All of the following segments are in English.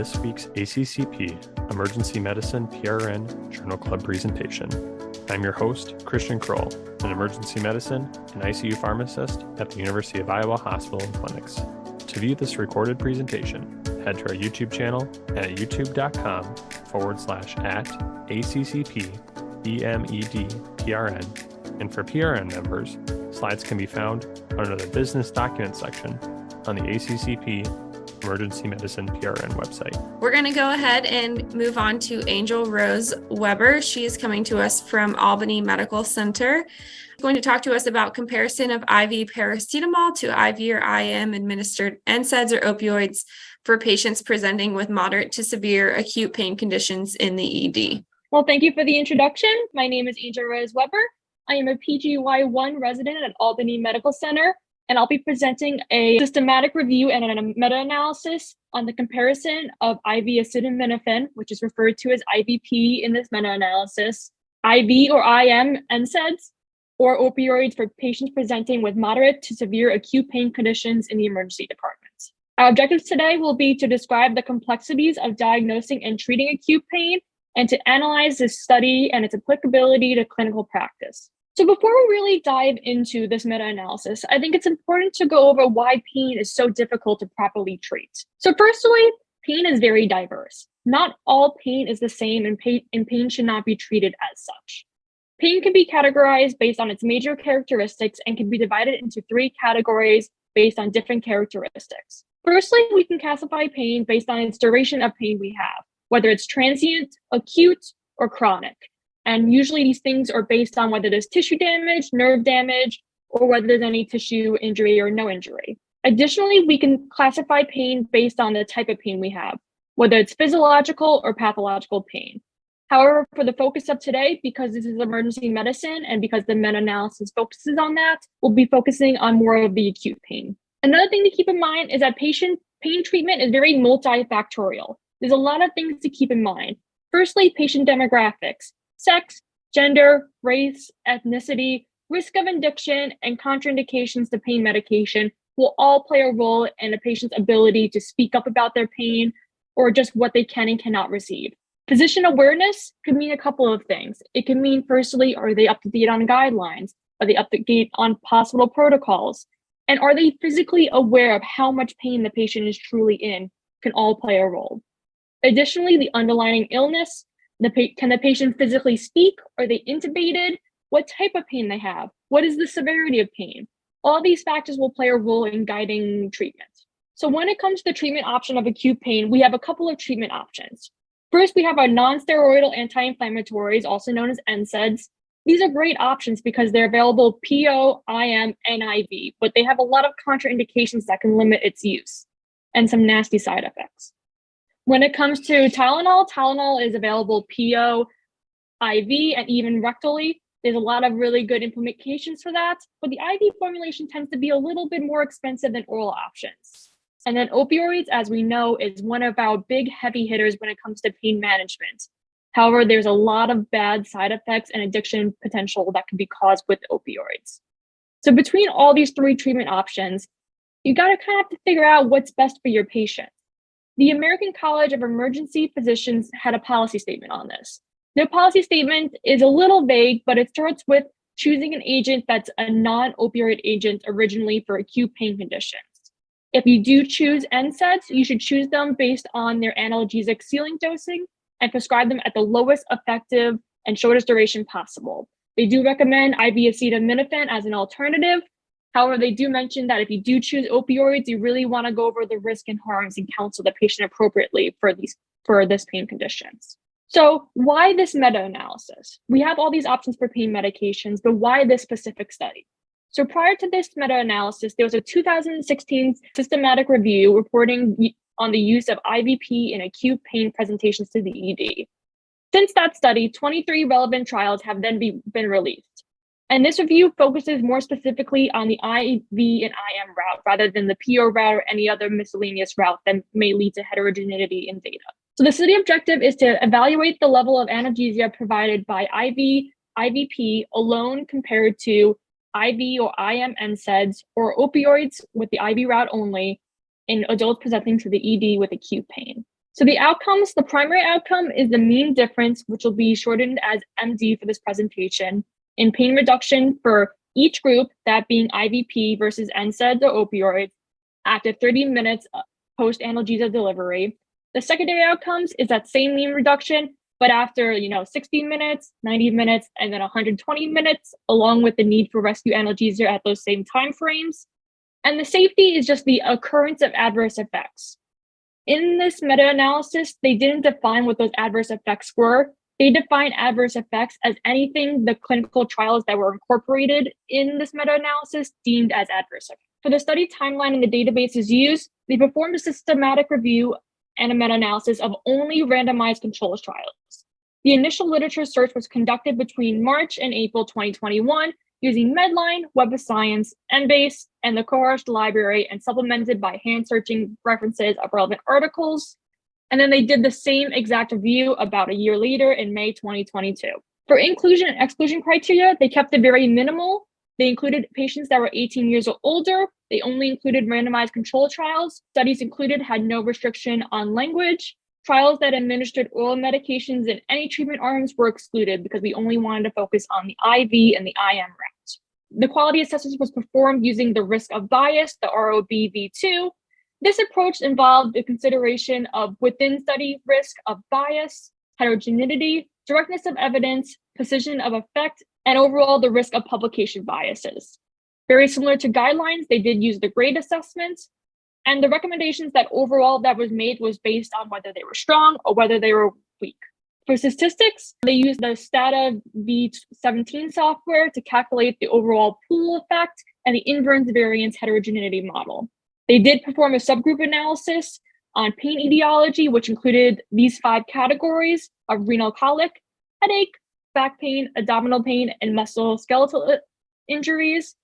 this week's ACCP Emergency Medicine PRN Journal Club presentation. I'm your host, Christian Kroll, an emergency medicine and ICU pharmacist at the University of Iowa Hospital and Clinics. To view this recorded presentation, head to our YouTube channel at youtube.com/ACCP-EMED-PRN. And for PRN members, slides can be found under the Business Documents section on the ACCP Emergency Medicine PRN website. We're going to go ahead and move on to Angel Rose Weber. She is coming to us from Albany Medical Center. Going to talk to us about comparison of IV paracetamol to IV or IM administered NSAIDs or opioids for patients presenting with moderate to severe acute pain conditions in the ED. Well, thank you for the introduction. My name is Angel Rose Weber. I am a PGY1 resident at Albany Medical Center, and I'll be presenting a systematic review and a meta-analysis on the comparison of IV acetaminophen, which is referred to as IVP in this meta-analysis, IV or IM NSAIDs, or opioids for patients presenting with moderate to severe acute pain conditions in the emergency department. Our objectives today will be to describe the complexities of diagnosing and treating acute pain and to analyze this study and its applicability to clinical practice. So before we really dive into this meta-analysis, I think it's important to go over why pain is so difficult to properly treat. So firstly, pain is very diverse. Not all pain is the same, and pain should not be treated as such. Pain can be categorized based on its major characteristics and can be divided into three categories based on different characteristics. Firstly, we can classify pain based on its duration of pain we have, whether it's transient, acute, or chronic. And usually these things are based on whether there's tissue damage, nerve damage, or whether there's any tissue injury or no injury. Additionally, we can classify pain based on the type of pain we have, whether it's physiological or pathological pain. However, for the focus of today, because this is emergency medicine and because the meta-analysis focuses on that, we'll be focusing on more of the acute pain. Another thing to keep in mind is that patient pain treatment is very multifactorial. There's a lot of things to keep in mind. Firstly, patient demographics. Sex, gender, race, ethnicity, risk of addiction, and contraindications to pain medication will all play a role in a patient's ability to speak up about their pain or just what they can and cannot receive. Physician awareness could mean a couple of things. It can mean, firstly, are they up to date on guidelines? Are they up to date on hospital protocols? And are they physically aware of how much pain the patient is truly in? Can all play a role. Additionally, the underlying illness. Can the patient physically speak? Are they intubated? What type of pain they have? What is the severity of pain? All these factors will play a role in guiding treatment. So when it comes to the treatment option of acute pain, we have a couple of treatment options. First, we have our non-steroidal anti-inflammatories, also known as NSAIDs. These are great options because they're available PO, IM, and IV, but they have a lot of contraindications that can limit its use and some nasty side effects. When it comes to Tylenol, Tylenol is available PO, IV, and even rectally. There's a lot of really good implementations for that, but the IV formulation tends to be a little bit more expensive than oral options. And then opioids, as we know, is one of our big heavy hitters when it comes to pain management. However, there's a lot of bad side effects and addiction potential that can be caused with opioids. So between all these three treatment options, you got to kind of have to figure out what's best for your patient. The American College of Emergency Physicians had a policy statement on this. Their policy statement is a little vague, but it starts with choosing an agent that's a non-opioid agent originally for acute pain conditions. If you do choose NSAIDs, you should choose them based on their analgesic ceiling dosing and prescribe them at the lowest effective and shortest duration possible. They do recommend IV acetaminophen as an alternative. However, they do mention that if you do choose opioids, you really want to go over the risk and harms and counsel the patient appropriately for this pain conditions. So why this meta-analysis? We have all these options for pain medications, but why this specific study? So prior to this meta-analysis, there was a 2016 systematic review reporting on the use of IVP in acute pain presentations to the ED. Since that study, 23 relevant trials have then been released. And this review focuses more specifically on the IV and IM route rather than the PO route or any other miscellaneous route that may lead to heterogeneity in data. So the study objective is to evaluate the level of analgesia provided by IV, IVP alone compared to IV or IM NSAIDs or opioids with the IV route only in adults presenting to the ED with acute pain. So the outcomes, the primary outcome is the mean difference, which will be shortened as MD for this presentation, in pain reduction for each group, that being IVP versus NSAIDs or opioids, after 30 minutes post-analgesia delivery. The secondary outcomes is that same mean reduction, but after 60 minutes, 90 minutes, and then 120 minutes, along with the need for rescue analgesia at those same time frames. And the safety is just the occurrence of adverse effects. In this meta-analysis, they didn't define what those adverse effects were. They defined adverse effects as anything the clinical trials that were incorporated in this meta-analysis deemed as adverse effects. For the study timeline and the databases used, they performed a systematic review and a meta-analysis of only randomized control trials. The initial literature search was conducted between March and April 2021 using Medline, Web of Science, Embase, and the cohort library, and supplemented by hand-searching references of relevant articles. And then they did the same exact review about a year later in May 2022. For inclusion and exclusion criteria, they kept it very minimal. They included patients that were 18 years or older. They only included randomized control trials. Studies included had no restriction on language. Trials that administered oral medications in any treatment arms were excluded because we only wanted to focus on the IV and the IM route. The quality assessment was performed using the risk of bias, the ROBV2. This approach involved the consideration of within study risk of bias, heterogeneity, directness of evidence, precision of effect, and overall the risk of publication biases. Very similar to guidelines, they did use the grade assessment, and the recommendations that overall that was made was based on whether they were strong or whether they were weak. For statistics, they used the Stata V17 software to calculate the overall pool effect and the inverse variance heterogeneity model. They did perform a subgroup analysis on pain etiology, which included these 5 categories of renal colic, headache, back pain, abdominal pain, and musculoskeletal injuries.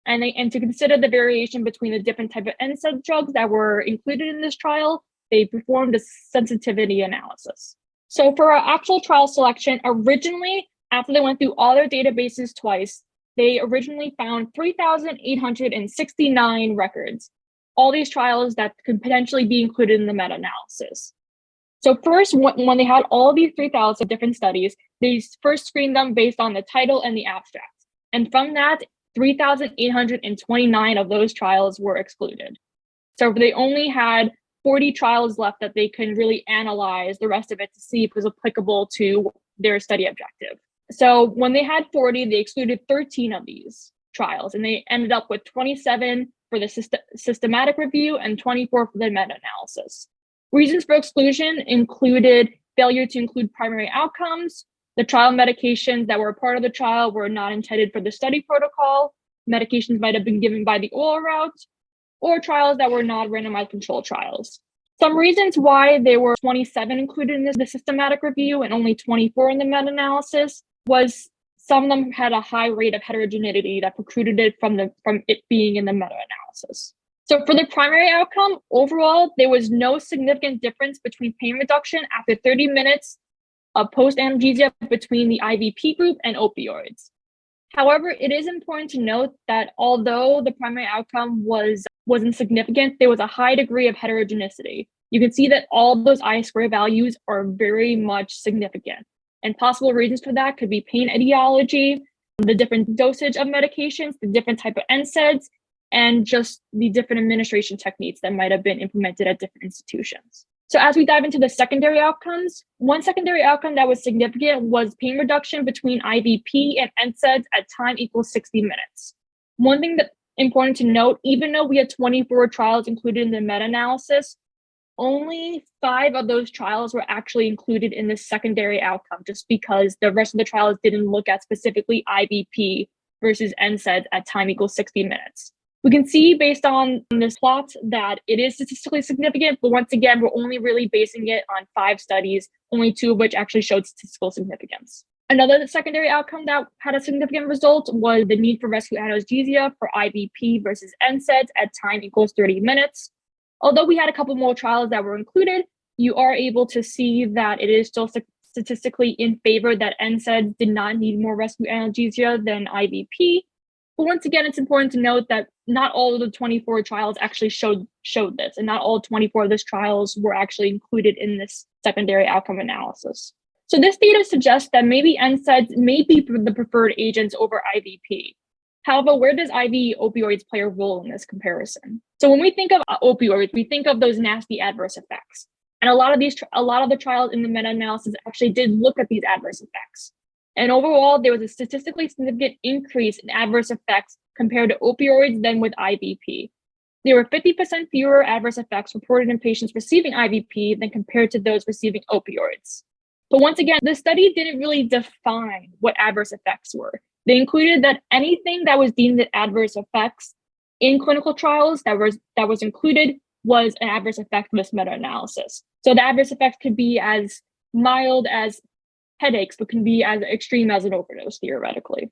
And to consider the variation between the different type of NSAID drugs that were included in this trial, they performed a sensitivity analysis. So for our actual trial selection, originally, after they went through all their databases twice, they originally found 3,869 records, all these trials that could potentially be included in the meta-analysis. So first, when they had all these 3,000 different studies, they first screened them based on the title and the abstract. And from that, 3,829 of those trials were excluded. So they only had 40 trials left that they can really analyze the rest of it to see if it was applicable to their study objective. So when they had 40, they excluded 13 of these trials, and they ended up with 27 for the systematic review and 24 for the meta-analysis. Reasons for exclusion included failure to include primary outcomes, the trial medications that were a part of the trial were not intended for the study protocol, medications might have been given by the oral route, or trials that were not randomized control trials. Some reasons why there were 27 included in the systematic review and only 24 in the meta-analysis was some of them had a high rate of heterogeneity that precluded it from it being in the meta-analysis. So for the primary outcome, overall, there was no significant difference between pain reduction after 30 minutes of post-analgesia between the IVP group and opioids. However, it is important to note that although the primary outcome wasn't significant, there was a high degree of heterogeneity. You can see that all those I-square values are very much significant. And possible reasons for that could be pain etiology, the different dosage of medications, the different type of NSAIDs, and just the different administration techniques that might have been implemented at different institutions. So as we dive into the secondary outcomes, one secondary outcome that was significant was pain reduction between IVP and NSAIDs at time equals 60 minutes. One thing that's important to note, even though we had 24 trials included in the meta-analysis, only 5 of those trials were actually included in the secondary outcome, just because the rest of the trials didn't look at specifically IVP versus NSAIDs at time equals 60 minutes. We can see based on this plot that it is statistically significant, but once again, we're only really basing it on 5 studies, only 2 of which actually showed statistical significance. Another secondary outcome that had a significant result was the need for rescue analgesia for IVP versus NSAIDs at time equals 30 minutes. Although we had a couple more trials that were included, you are able to see that it is still statistically in favor that NSAIDs did not need more rescue analgesia than IVP. But once again, it's important to note that not all of the 24 trials actually showed showed this, and not all 24 of those trials were actually included in this secondary outcome analysis. So this data suggests that maybe NSAIDs may be the preferred agents over IVP. However, where does IV opioids play a role in this comparison? So when we think of opioids, we think of those nasty adverse effects. And a lot of the trials in the meta-analysis actually did look at these adverse effects. And overall, there was a statistically significant increase in adverse effects compared to opioids than with IVP. There were 50% fewer adverse effects reported in patients receiving IVP than compared to those receiving opioids. But once again, the study didn't really define what adverse effects were. They included that anything that was deemed adverse effects in clinical trials that was included was an adverse effect of this meta-analysis. So the adverse effects could be as mild as headaches, but can be as extreme as an overdose, theoretically.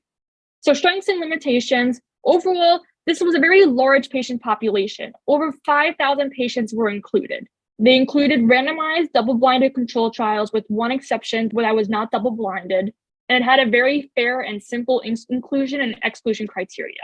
So strengths and limitations. Overall, this was a very large patient population. Over 5,000 patients were included. They included randomized, double-blinded control trials with one exception where that was not double-blinded, and it had a very fair and simple inclusion and exclusion criteria.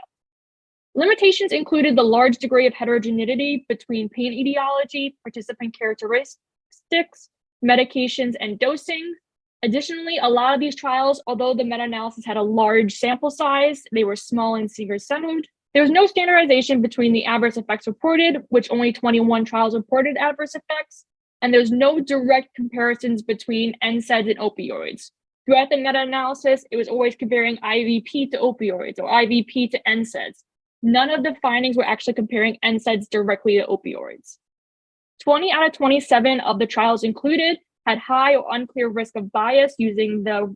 Limitations included the large degree of heterogeneity between pain etiology, participant characteristics, medications, and dosing. Additionally, a lot of these trials, although the meta-analysis had a large sample size, they were small and single-centered. There was no standardization between the adverse effects reported, which only 21 trials reported adverse effects, and there's no direct comparisons between NSAIDs and opioids. Throughout the meta-analysis, it was always comparing IVP to opioids or IVP to NSAIDs. None of the findings were actually comparing NSAIDs directly to opioids. 20 out of 27 of the trials included had high or unclear risk of bias using the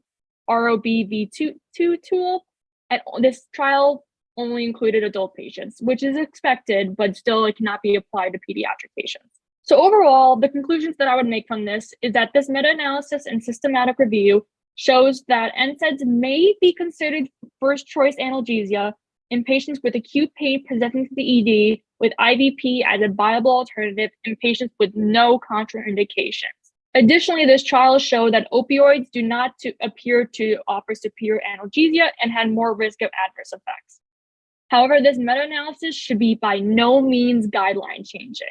ROBV2 tool, and this trial only included adult patients, which is expected, but still it cannot be applied to pediatric patients. So overall, the conclusions that I would make from this is that this meta-analysis and systematic review shows that NSAIDs may be considered first-choice analgesia in patients with acute pain presenting to the ED, with IVP as a viable alternative in patients with no contraindications. Additionally, this trial showed that opioids do not appear to offer superior analgesia and had more risk of adverse effects. However, this meta-analysis should be by no means guideline changing.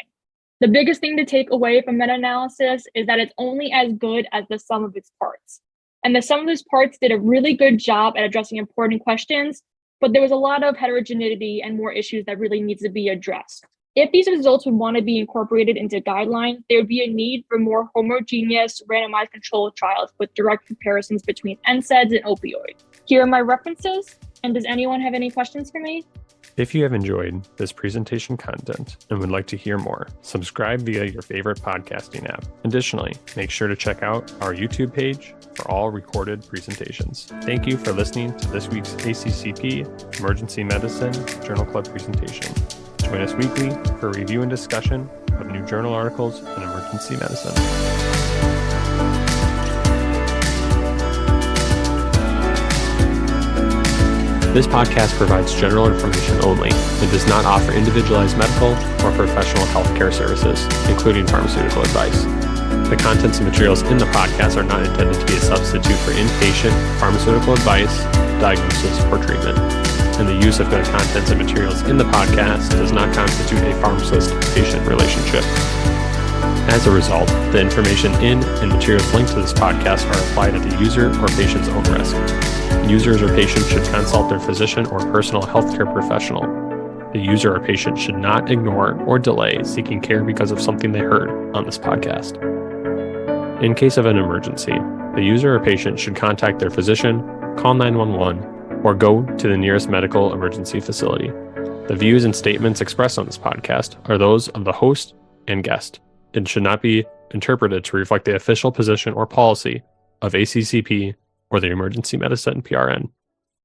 The biggest thing to take away from meta-analysis is that it's only as good as the sum of its parts. And the sum of its parts did a really good job at addressing important questions, but there was a lot of heterogeneity and more issues that really needs to be addressed. If these results would want to be incorporated into guidelines, there would be a need for more homogeneous randomized controlled trials with direct comparisons between NSAIDs and opioids. Here are my references, and does anyone have any questions for me? If you have enjoyed this presentation content and would like to hear more, subscribe via your favorite podcasting app. Additionally, make sure to check out our YouTube page for all recorded presentations. Thank you for listening to this week's ACCP Emergency Medicine Journal Club presentation. Join us weekly for review and discussion of new journal articles in emergency medicine. This podcast provides general information only and does not offer individualized medical or professional healthcare services, including pharmaceutical advice. The contents and materials in the podcast are not intended to be a substitute for inpatient pharmaceutical advice, diagnosis, or treatment. And the use of the contents and materials in the podcast does not constitute a pharmacist-patient relationship. As a result, the information in and materials linked to this podcast are applied at the user or patient's own risk. Users or patients should consult their physician or personal healthcare professional. The user or patient should not ignore or delay seeking care because of something they heard on this podcast. In case of an emergency, the user or patient should contact their physician, call 911, or go to the nearest medical emergency facility. The views and statements expressed on this podcast are those of the host and guest and should not be interpreted to reflect the official position or policy of ACCP or the Emergency Medicine PRN.